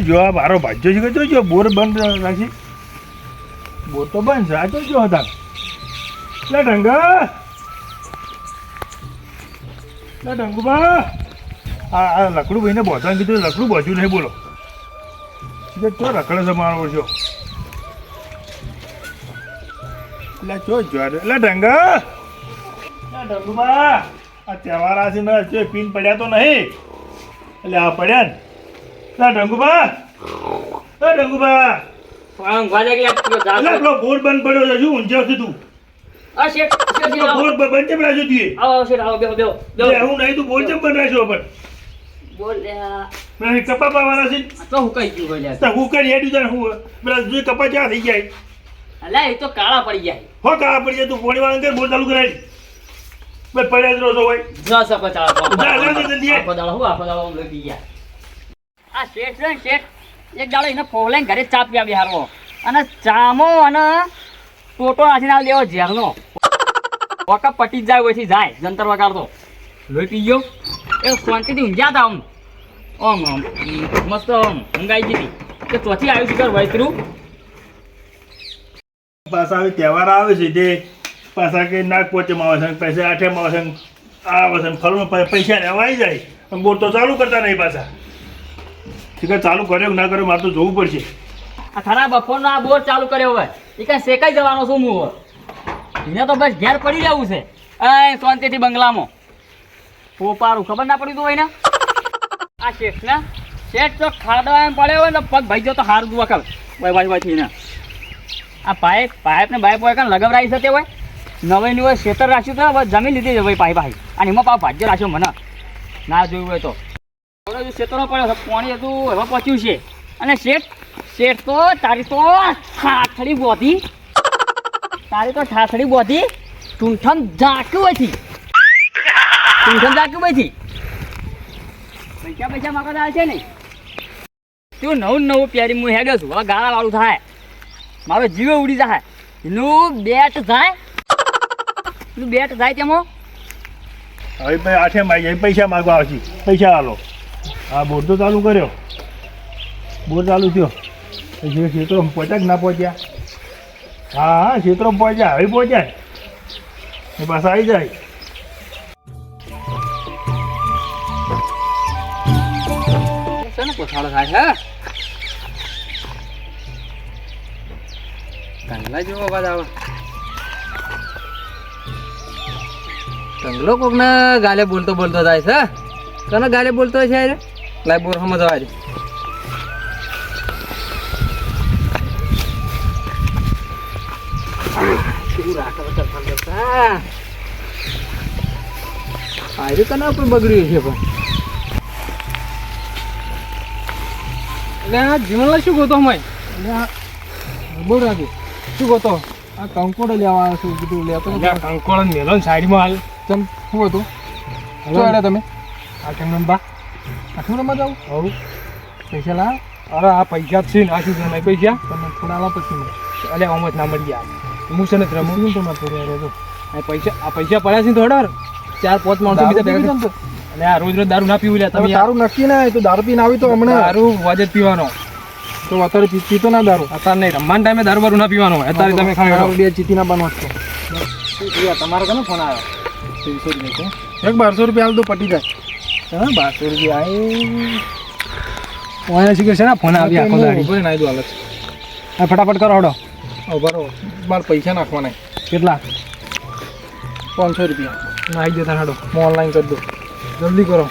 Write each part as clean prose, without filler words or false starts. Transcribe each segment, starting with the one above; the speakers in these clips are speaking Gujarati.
જો આ મારો ભાજ્યો છે કે જોજો બોર બંધ રાખી બોર તો બંધ છે આ જોજો હતા લે ઢંગા લે ઢંગુબા આ લકડું ભાઈને બોધવાનું કીધું લકડું બોધ્યું નહીં બોલો ચો રખડે છે મારો છો એટલે ચો જો એટલે ઢંગા ઢંગુબા આ તહેવાર આ છે ને જો પીન પડ્યા તો નહીં એટલે આ પડ્યા ને ઢંગુબા ઢંગુબા બોર બંધ પડ્યો છે શું ઊંઝાવ છે તું બોર બંધ કેમ રાખ્યો તું એવું નહીં તું બોર કેમ બંધ રાખ્યો પણ કપા પાવાના છે તો હું કઈ હેડ્યું તને હું પેલા જો કપા ક્યાં થઈ જાય અલા એ તો કાળા પડી જાય હો કાળા પડી જાય તું પોણી વાળા કર બોર ચાલુ કરાય બસ પડ્યા જ રહો છો ભાઈ જો સપા ચાળા જલ્દી આખો દાડો લઈ ગયા આ શેઠ છે શેઠ એક દાડો એને ફોલાઈને ઘરે ચા પીવા બેહારવો અને ચામો અને ટોટો નાખીને આવ દેવો ઝેરનો વકા પટી જાય ઓછી જાય જંતર વગાડતો લોહી પી ગયો એ શાંતિથી ઊંઘ્યા હતા આમ મસ્ત ઊંઘાઈ ગઈ કે ચોથી આવ્યું છે વૈતરું પાછા હવે તહેવાર આવે છે તે પાછા કે નાગ પોચેમાં આવે છે પૈસા આઠેમાં આવે છે આવે છે ફરવા પૈસા લેવા આવી જાય પણ બોર તો ચાલુ કરતા નહીં પાછા ઠીક ચાલુ કર્યો ના કર્યો મારે તો જોવું પડશે આ ખરા બપોરનો આ બોર ચાલુ કર્યો હોય એ કાંઈ શેકાઈ જવાનો શું હું એને તો બસ ઘેર પડી રહેવું છે એ શાંતિથી બંગલામાં પોપારું ખબર ના પડી તું હોય ને આ શેઠ ને શેઠ તો ખાડવા એમ પડ્યો હોય ને પગ ભાઈ જો તો હારું દુવા કર ભાઈ થઈને આ પાઇપ ને બાઇપ હોય કાં લગાવરાઈ શકે હોય નવાઈની હોય શેતર રાખ્યું તો બસ જમીન લીધી છે ભાઈ પાઇપ અને એમાં પાપ ભાજ્ય રાખ્યો મને ના જોયું હોય તો શેતરો પડ્યો પાણી હતું હવે પચ્યું છે અને શેઠ તો તારી તો ઠાઠડી બોધી ટૂંઠમ ઝાક્યું હોયથી પૈસા માગવા આવે છે ને તું નવું પ્યારી હું હેડ્યો છું હવે ગાળા વાળું થાય મારો જીવ ઉડી જાય એનું બેટ જાય તેમાં હવે ભાઈ આઠે આવી જાય પૈસા માગવા આવશે પૈસા હાલો હા બોર તો ચાલુ કર્યો બોર ચાલુ થયો પછી ક્ષેત્રોમાં પહોંચ્યા કે ના પહોંચ્યા હા ક્ષેત્રોમાં પહોંચ્યા હવે પહોંચ્યા એ પાછા આવી જાય કોઠાળો થાય હે કંગલા જેવો અવાજ આવે કંગલો કોક ને ગાલે બોલતો જાય છે કને ગાલે બોલતો છે લાય બોર સમજવા દે આજે કના પર બગડ્યું છે પણ એટલે જીવનલા શું ગોતો મય બોલ રાખે શું ગોતો આ કંકોડો લેવા આવ્યો છું કીધું લેતો કંકોડો મેલો ને સાઈડમાં હાલ ચમ શું હતું શું આવ્યા તમે આઠમ નંબા આઠમા નંબર જાવ હવું પૈસા લા અરે આ પૈસા જ છે ને આ શું નહીં પૈસા તમે થોડા લા પછી અલે આમ જ ના મળી ગયા હું છે ને રમું તો મારે થોડી રહેજો આ પૈસા પડ્યા છે થોડા 4-5 માણસો બીજા ભેગા અને આ રોજ દારૂ ના પીવું લે તમે દારૂ નક્કી ના તો દારૂ પીને આવી તો હમણાં દારૂ વાજે જ પીવાનો તો અત્યારે પીતો ના દારૂ અત્યારે નહીં રમવાના ટાઈમે દારૂ બારૂ ના પીવાનો અત્યારે તમે ખાવ બે ચીતી ના બનવા છો તમારો કનો ફોન આવ્યો 100 રૂપિયા હાલ તો પટી જાય હા 1200 રૂપિયા ઓને શીખે છે ને ફોન આવી આખો દાડી કોઈ નાઈ દો હાલત આ ફટાફટ કરો હડો બરોબર મારે પૈસા નાખવાના કેટલા 500 રૂપિયા નાઈ દેતા હડો હું ઓનલાઈન કરી દઉં જલ્દી કરો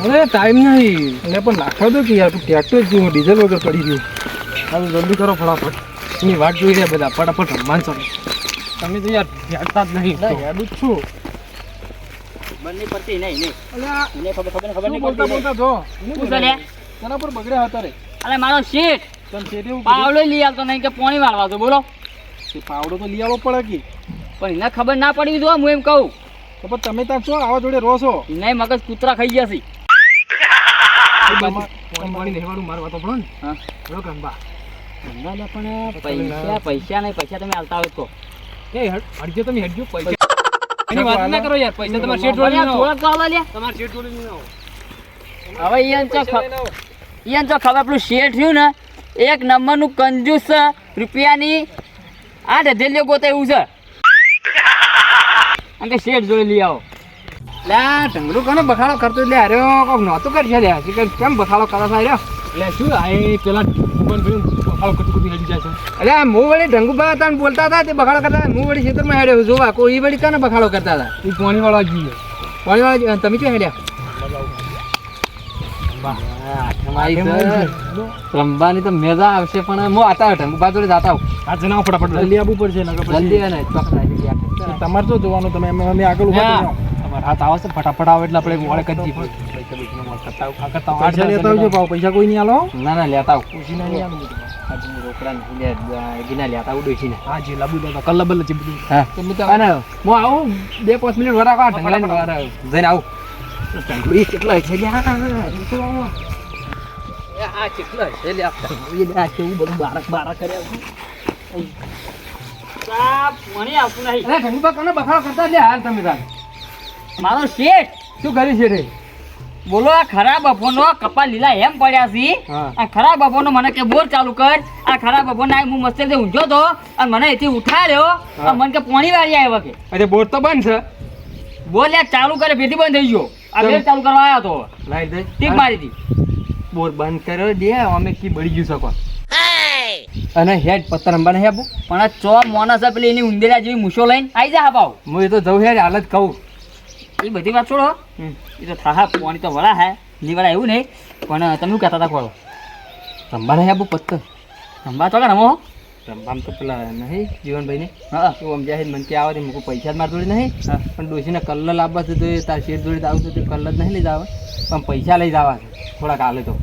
અરે ટાઈમ નહીં એટલે પણ નાખવા દો કે યાર તું ટ્રેક્ટર જ જોઉં ડીઝલ વગર પડી ગયું હવે જલ્દી કરો ફટાફટ એની વાટ જોઈ રહ્યા બધા ફટાફટ રમવાનું ચાલો તમે તો યાર યાદતા જ નહીં યાદ જ છું બંને પડતી નહીં એને ખબર નહીં બોલતા જો શું ચાલે તેના પર બગડ્યા હતા રે અરે મારો શેઠ તમે શેઠ એવું પાવડો લઈ આવતો નહીં કે પાણી વાળવા તો બોલો પાવડો તો લઈ આવવો પડે કે પણ એને ખબર ના પડી જો હું એમ કહું તો પણ તમે ત્યાં છો આવા જોડે રહો છો નહીં મગજ કૂતરા ખાઈ ગયા છે પાણી લેવાનું મારવા તો પડે ને હા બરો કંબા ધંધા પણ પૈસા નહીં પૈસા તમે હાલતા હોય તો એ હડજો તમે હડજો પૈસા એની વાત ના કરો યાર પૈસા તમારે શેઠ જોડે થોડા કાલા લે તમારે શેઠ જોડે નહીં આવો હવે ઈયન ચો એને જો ખબર પેલું શેઠ થયું ને એક નંબરનું કંજૂસ છે, રૂપિયાની 8 હથેલીઓ ગોતે એવું છે. અને કે શેઠ જોઈ લઈ આવો. લે ઢંગરું કોને બખાડો કરતો એટલે અરે કોક નહોતું કરશે લે કેમ બખાડો કરો છો લ્યો એટલે શું આ એ પેલા ભગવાન ભાઈ બખાડો કરતું કરતું હેડી જાય છે. અરે આ હું વળી ઢંગુબા હતા ને બોલતા હતા તે બખાડો કરતા હતા. હું વળી ખેતરમાં હેડ્યો જોવા કોઈ વળી કાને બખાડો કરતા હતા. એ પાણીવાળા જઈએ. પાણીવાળા તમે ક્યાં હેડ્યા રમવાની તો મજા આવશે પણ હું આતા ઢંગુબા જોડે જાતા હું આ જણાવો ફટાફટ જલ્દી આવવું પડશે નકર પછી જલ્દી અને ચોક્કસ તમારે શું જોવાનું તમે અમે આગળ ઉભા થઈ જાઓ. તમારે હાથ આવે છે ફટાફટ આવે એટલે આપણે વળે કરી દઈએ. પૈસા લેતા આવજો પાછો. પૈસા કોઈ નહીં આલો. ના ના લેતા આવું ખુશી નહીં આલું. આજે રોકડા નહીં ગીના લેતા આવું ડોસી ને હા જી લાબુ દાદા કલ્લા બલ્લા છે બધું. હા અને હું આવું 2-5 મિનિટ વરા કા ઢંગલાની વાર જઈને આવું ઢંગલી કેટલા છે લ્યા આ કેટલા છે લ્યા આ કેવું બધું બારક કર્યા પાણી આવતું નહીં. અરે ઢંગુબા કોને બખાડો કરતા લે હાલ તમે તાર મારો શેઠ શું કર્યું છે રે બોલો આ ખરા બપોરનો કપા લીલા એમ પડ્યા છે. હા. આ ખરા બપોરનો મને કે બોર ચાલુ કર. આ ખરા બપોરના હું મસ્ત રીતે ઊંઝો તો અને મને એથી ઉઠાડ્યો અને મને કે પાણી વાળી આવ્યા કે અરે બોર તો બંધ છે બોલ યાર ચાલુ કરે ફેરથી બંધ થઈ ગયો. આ ફેર ચાલુ કરવા આવ્યો તો લાઈટ દે ટીપ મારી હતી. બોર બંધ કર્યો દે અમે કી બળી ગયું શકો અને હેડ પત્તર અંબાને હે પણ આ ચો મોનસ છે પેલી એની ઉંદેરા જેવી મૂછો લઈને આવી જા હાપાવ. હું એ તો જવું હેડ હાલત કહું એ બધી વાત છોડો. એ તો થાહા પાણી તો વળા હે ની વળા એવું નહીં પણ તમે શું કહેતા હતા ખોળો રંબાને હે પત્તર રમવા તો કે રમો. રંબામ તો પેલા નહીં જીવનભાઈ ને હા તું આમ જાય મન કે આવે તે મૂકું પૈસા જ માર જોડે નહીં હા. પણ ડોસીને કલર લાવવા છે તો એ તાર શેર જોડે આવું તો કલર નહીં લઈ જવા પણ પૈસા લઈ જવા છે થોડાક હાલે તો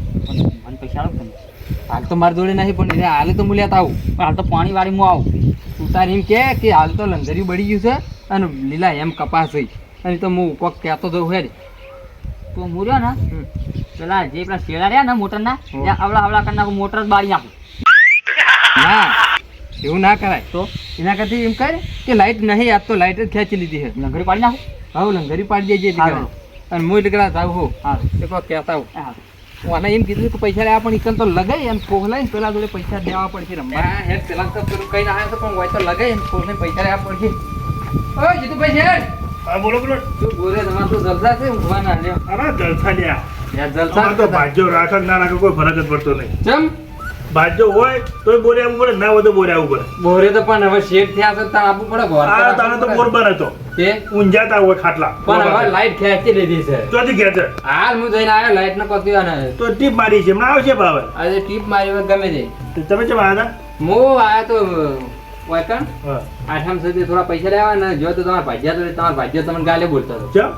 મને પૈસા આલો તમે. હાલ તો મારી જોડે નહીં પણ એને હાલે તો હું લેતા આવું પણ હાલ તો પાણી વાળી હું આવું. તું તાર એમ કે હાલ તો લંગરી બળી ગયું છે અને લીલા એમ કપાસ છે અને તો હું કોક કહેતો જઉં હેડ તો હું રહ્યો ને પેલા જે પેલા શેડા રહ્યા ને મોટરના ત્યાં આવડા કરી નાખું મોટર જ બાળી નાખું. ના એવું ના કરાય તો એના કરતી એમ કર કે લાઈટ નહીં આજ તો લાઈટ જ ખેંચી લીધી છે લંગડી પાડી નાખું. હવે લંગરી પાડી દેજે હારું. અને હું નીકળા જાવ હો હા એ કોક કહેતા હું હા હું આને એમ કીધું કે પૈસા લેવા પણ ઈકન તો લગાઈ અને પોહલાઈને પેલા જોડે પૈસા દેવા પડશે રમવા હેડ પેલા તો પેલું કઈ ના આવે તો પણ હોય તો લગાઈ અને પોહલાઈને પૈસા લેવા પડશે ઓય જીતુભાઈ હેડ હા બોલો બોલો. શું બોલે તમારે તો જલસા છે ઊંઘવા ના લ્યો અરે જલસા લ્યા. યાર અમારે તો જલસા ભાજ્યો રાખે કે ના રાખે કોઈ ફરક જ પડતો નહીં. ચમ ભાજ્યો હોય તોય બોરે આવવું પડે, ના હોય તો બોરે આવવું પડે. બોરે તો પણ હવે શેઠ થયા છે તાર આપવું પડે ઘર આ તાણે તો બોર બને તો કે ઊંઝાતા હોય ખાટલા. પણ હવે લાઈટ ખેંચી લીધી છે ચોથી ઘેર છે હાલ હું જઈને આવ્યો લાઈટ ને પત્યો ને તો ટીપ મારી છે હમણાં આવશે ભાવે. આજે ટીપ મારી હોય ગમે તે તો તમે કેમ આવ્યા હું આયા તો વાયકણ હતા? આઠમ સુધી થોડા પૈસા લેવા ને જો તો તમારા ભાજ્યા તો તમારા ભાજ્યા તમને ગાલે બોલતો હતો ચમ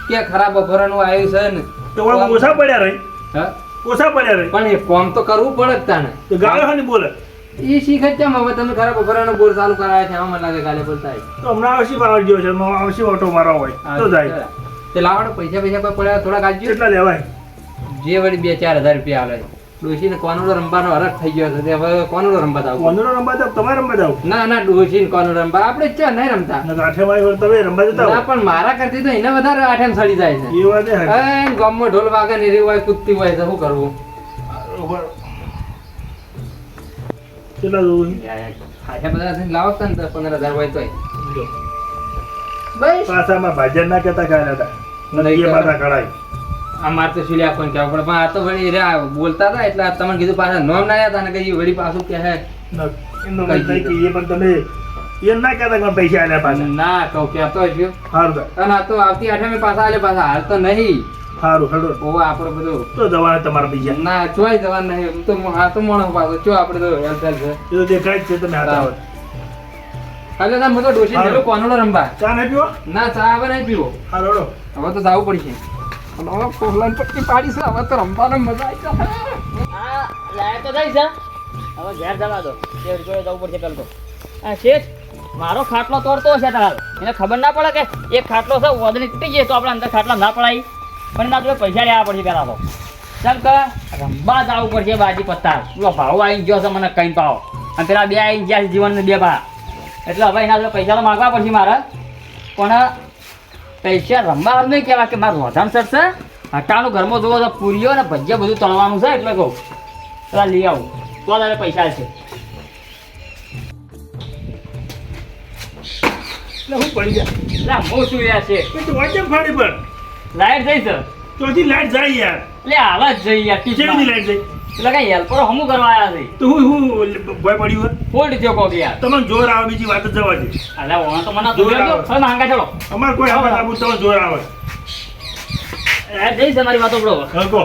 કે ખરાબ બપોરાનું આવ્યું છે ને તો ઓલા ઓછા પડ્યા રહી, હા ઓછા પડ્યા રહી પણ એ કોમ તો કરવું પડે જ તાને તો ગાળો હા બોલે એ શીખ જ ચમ હવે તમે ખરાબ બપોરાનો બોર ચાલુ કરાયા છે આમાં મને લાગે ગાલે બોલતા તો હમણાં આવશે પાવર જેવો છે આવશે ઓટો મારવા હોય તો જાય. તે લાવડો પૈસા કોઈ પડ્યા થોડાક આજુ કેટલા લેવાય? જે વળી 2-4 હજાર રૂપિયા આલે ડોશીને કોનુડો રમવાનો હરખ થઈ ગયો છે તે હવે કોનુડો રમવા જાવ વંદનો રમવા જાવ, તમારે રમવા જાવ ના ના ડોશીને કોનુડો રમવા આપણે ચા નહીં રમતા ને આઠે મારી વાર તમે રમવા જતા ના હો. પણ મારા કરતી તો એને વધારે આઠેમ સડી જાય છે એ વાત એ હાચી. એ ગામમાં ઢોલ વાગે ને એરી હોય કૂદતી હોય તો શું કરવું બરોબર. કેટલા જોવું છે? આઠે બધા થઈને લાવો ને તો 15,000 હોય તોય જો. બસ પાછામાં ભાજ્યા ના કહેતા કાંઈ નતા. નહીં એ પાછા કઢાય. આ મારે તો સિલ્યા પણ કહેવું પડે પણ આ તો વળી રહ્યા બોલતા હતા એટલે આ તમને કીધું પાછા નોમ ના હતા ને કઈ વળી પાછું કે હે એમનો મત થાય કે એ પણ તમે એમ ના કહેતા કે મને પૈસા આલ્યા પાછા. ના કહું કહેતો જ સારું થાય. અને આ તો આવતી આઠમે પાછા આલે પાછા હાલ તો નહીં સારું હેડો. ઓ આપણે બધું તો જવાના તમારા પૈસા. ના ચોય જવાનું નહીં હું તો હા તો મોણો પાછો ચો આપણે તો હેલ્થ છે એ તો દેખાય જ છે તમે હાથ આવે. એટલે ના હું તો ડોસી હારું. નેલો કોનડો રમવા ચા નહીં પીવો? ના ચા હવે નહીં પીવો સારું હેડો. હવે તો જવું પડશે અને હવે કોહલાન પટ્ટી પાડી છે હવે તો રમવાનો મજા આવી જશે હા લાયક તો થઈ છે. હવે ઘેર જવા દો શેઠ જોડે જવું પડશે પેલો તો. આ શેઠ મારો ખાટલો તોડતો હશે તાર એને ખબર ના પડે કે એક ખાટલો છે વજન તૂટી જાય તો આપણે અંદર ખાટલા ના પડાય પણ એના જોડે પૈસા લેવા પડશે પહેલાં તો. કેમ કે રમવા જવું પડશે બાજી પત્તા પેલો ભાવ આવી ગયો છે મને કઈ પાવ અને પેલા 2 આવી ગયા છે જીવનને 2 ભા એટલે હવે એના જોડે પૈસા તો માગવા પડશે મારે પણ પૈસા રમવા નહીં કહેવા કે મારું વધારે ચડશે હટાનું ઘરમાં જોવો તો પૂરીઓ ને ભજીયા બધું તળવાનું છે એટલે કહું પેલા લઈ આવું તો તારે પૈસા છે. એટલે હું પડી ગયા એટલે હું શું યાર છે એ તો વાંચે ફાડી પણ લાઈટ જઈ છે ચોથી લાઈટ જાય યાર એટલે હાલ જ જઈ યાર કેવી લાઈટ જાય એટલે કઈ હેલ્પરો હમું કરવા આવ્યા છે તો હું ભય પડ્યું હોય ફોલ્ટ થયો કોક યાર. તમને જોર આવે બીજી વાત જ જવા દે અલે ઓણ તો મને દૂર હવે માંગા ચલો અમારે કોઈ આવા લાગુ તમને જોર આવે જઈ છે મારી વાતો બરોબર. હા કહો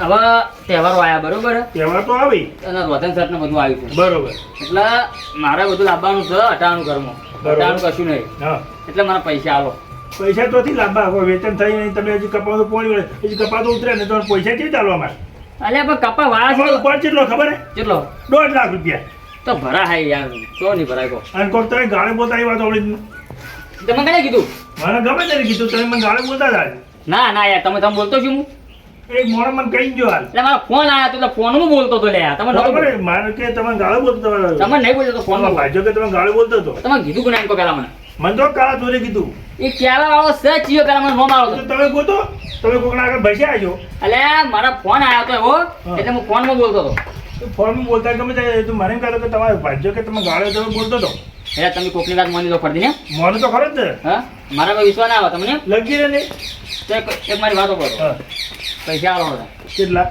હવે તહેવારો આવ્યા બરોબર તહેવાર તો આવી અને રોધન સટ ને બધું આવ્યું છે બરોબર એટલે મારે બધું લાવવાનું છે અટાણું ઘરમાં બરોબર. અટાણું કશું નહીં હા એટલે મને પૈસા આલો. પૈસા તો થી લાંબા હવે વેતન થઈ નહીં તમે હજી કપાતો પોણી વળે હજી કપાતો ઉતરે ને તો પૈસા કેવી ચાલવા માંગે અલ્યા પણ કપા વાળા તમારો છે ઉપર કેટલો ખબર હે કેટલો 1.5 લાખ રૂપિયા તો ભરા હાય યાર તો નહીં ભરાય કો અને કોક તમે ગાળે બોલતા આવી વાત આવડી તમે કને કીધું મને ગમે તેને કીધું તમે મને ગાળે બોલતા હતા ના ના યાર તમે બોલતો છું હું એક મોણે મને કહી ગયો હાલ એટલે મારો ફોન આવ્યો તો ફોન માં બોલતો તો લે તમે નહોતો બરાબર બોલતો. હે? મારે કે તમે ગાળે બોલતો હતો. તમે નહીં બોલતો તો ફોન તમારા માં ભાઈઓ કે તમે ગાળે બોલતો હતો તમે કીધું કે નહીં પેલા મને મને તો કાળા ચોરે કીધું એ ક્યારે વાળો સચ ચીયો પેલા મને નો મારો તો તમે ગોતો તમે કોકના આગળ ભસ્યા આવજો એટલે મારા ફોન આવ્યો તો એવો એટલે હું ફોન માં બોલતો હતો ફોનમાં બોલતા ગમે તે તું મને એમ કહેતો કે તમારે ભાઈઓ કે તમે ગાળે તમે બોલતો હતો એટલે તમે કોકની વાત માની લો ફરતી ને મને તો ખરો જ ને હા મારા પર વિશ્વાસ ના આવે તમને લગી રહે ને તો એક મારી વાતો કરો હા પૈસા આલો બધા કેટલા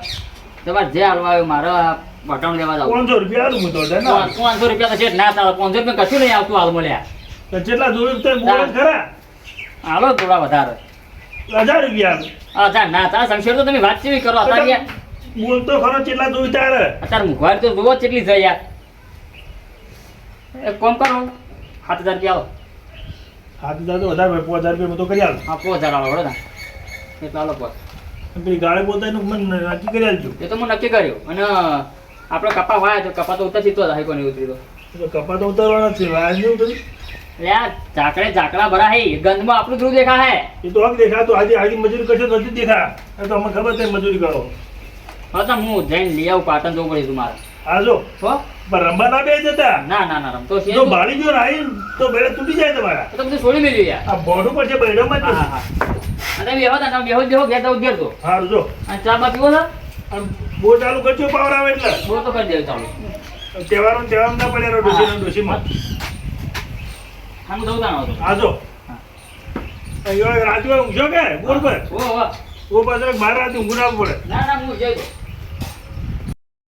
તમારે જે હાલવા આવ્યું મારે બટાણ લેવા જાવ 500 રૂપિયા આલું હું તો હતા ને 500 રૂપિયા તો છે જ ના ચાલે 500 રૂપિયા કશું નહીં આવતું હાલ મળ્યા તો કેટલા જોયું તો બોલે જ ખરા હાલો થોડા વધારે 1000 રૂપિયા આલું. અચ્છા ના ચાલે સંશેર તો તમે વાત કેવી કરો અત્યારે યાર બોલતો ખરો કેટલા જોયું તારે અત્યારે મુખવારી તો જોવો કેટલી છે યાર એક કામ કરો 7000 રૂપિયા આવો 7000 તો વધારે ભાઈ 5000 રૂપિયા હું તો કરી આલું હા 5000 આવો બરોબર એ ચાલો બસ અને પેલી ગાળે બોલતા એનું મને નક્કી કરી આલજો એ તો મેં નક્કી કર્યું અને આપણે કપા વાયા તો કપા તો ઉતરતી તો હાઈ કોને ઉતરી તો તો કપા તો ઉતારવાના જ છે વાજ નહીં ઉતરી એટલે આ ઝાકડા ભરા હે ગંધમાં આપણું ધ્રુવ દેખા હે એ તો હક દેખાતો આજે આજી મજૂરી કરશો તો નથી દેખા એ તો અમને ખબર છે મજૂરી કરો હા તો હું જઈને લઈ આવું પાટણ જવું પડે મારે હા જો હો પણ રમવા ના બે જતા ના ના ના રમતો છે જો બાળી ગયો રાઈ તો બેડે તૂટી જાય તમારા તો બધું છોડી મેલ્યું યાર આ બોર્ડ ઉપર છે બેડોમાં જ હા હા અને બેહો તા બેહો બેહો ઘેર તો ઘેર તો હારું જો અને ચા બા પીવો છે આમ બોર ચાલુ કરજો પાવર આવે એટલે બહુ તો કરી દેવું ચાલુ તહેવારો ના પડે ડોસીમાં હું દઉં તાનો હતો હા જો અહીંયા રાતે ઊંઘજો કે બોર પર ઓ ઓ પાછળ બાર રાતે ઊંઘ ના પડે ના ના હું જઈ દઉં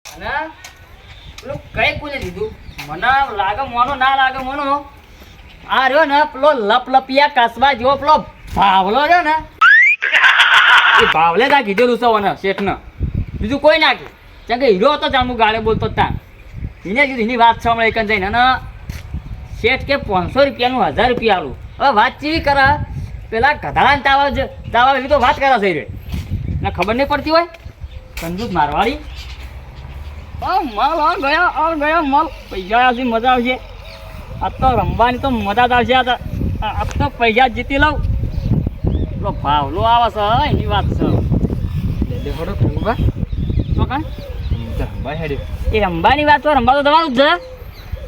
અને પેલું કઈ કોને દીધું મને લાગે મોનો ના લાગે મોનો આ રહ્યો ને પેલો લપલપિયા કસબા જેવો પેલો ભાવલો રહ્યો ને એ ભાવલે તા કીધેલું છે મને શેઠને બીજું કોઈ ના કે કેમ કે હીરો હતો જાણ હું ગાળે બોલતો જ ત્યાં એને કીધું એની વાત સાંભળે એક જઈને અને શેઠ કે 500 રૂપિયાનું 1000 રૂપિયા આલું હવે વાત ચીવી કરે પેલા ગધાડાને તાવા એવી તો વાત કરે છે રે ને ખબર નહીં પડતી હોય કંજૂસ મારવાડી માલ આ ગયા માલ પૈસા આવશે મજા આવશે આ તો રમવાની તો મજા જ આવશે આ તો પૈસા જીતી લઉં પેલો ભાવલો આવે છે એની વાત છે તો કાંઈ એ રમવાની વાત તો રમવા તો તમારું જ છે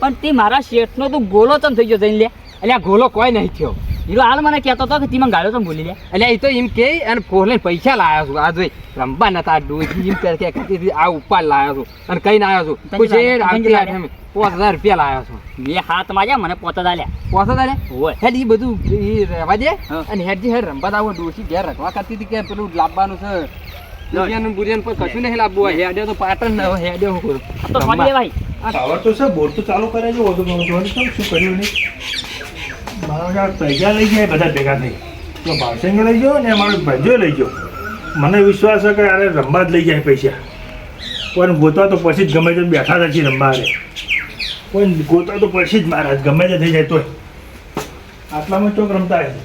પણ તે મારા શેઠનો તું ગોલો ચમ થઈ ગયો જઈને લે એટલે આ ગોલો કોઈ નહીં થયો હીરો હાલ મને કહેતો હતો કે તીમાં ગાળ્યો તો બોલી લે એટલે એ તો એમ કે અને ફોન લઈને પૈસા લાવ્યો છું આ જોઈ રમવા નતા ડોસી એમ કે કહેતી આ ઉપર લાવ્યો છું અને કઈ ના આવ્યો છું કોઈ છે આમથી આઠ 5000 રૂપિયા લાવ્યો છું મેં હાથ માર્યા મને પોતા દાલ્યા 5000 હોય હેડ એ બધું એ રહેવા દે હા. અને હેડજી હેડ રમવા આવો ડોસી ઘેર રખવા કરતી હતી કે પેલું લાવવાનું છે દુનિયાનું બુરિયાનું કોઈ કશું નહીં લાવવું હોય હેડે તો પાટણ ને હવે હેડે હું કરું આ તો છોડી દે ભાઈ પાવર તો છે બોર તો ચાલુ કરે છે વધુ શું કર્યું નહીં મારા પૈસા લઈ જાય બધા ભેગા થઈ તો ભાવસંગે લઈ જાઓ ને અમારો ભંજો લઈ જાઓ મને વિશ્વાસ છે કે અરે રમવા જ લઈ જાય પૈસા કોઈ ગોતવા તો પછી જ ગમે તે બેઠા નથી રમવા અરે કોઈ ગોતવા તો પછી જ મારા ગમે તે થઈ જાય તોય આટલામાં ચોક રમતા હશે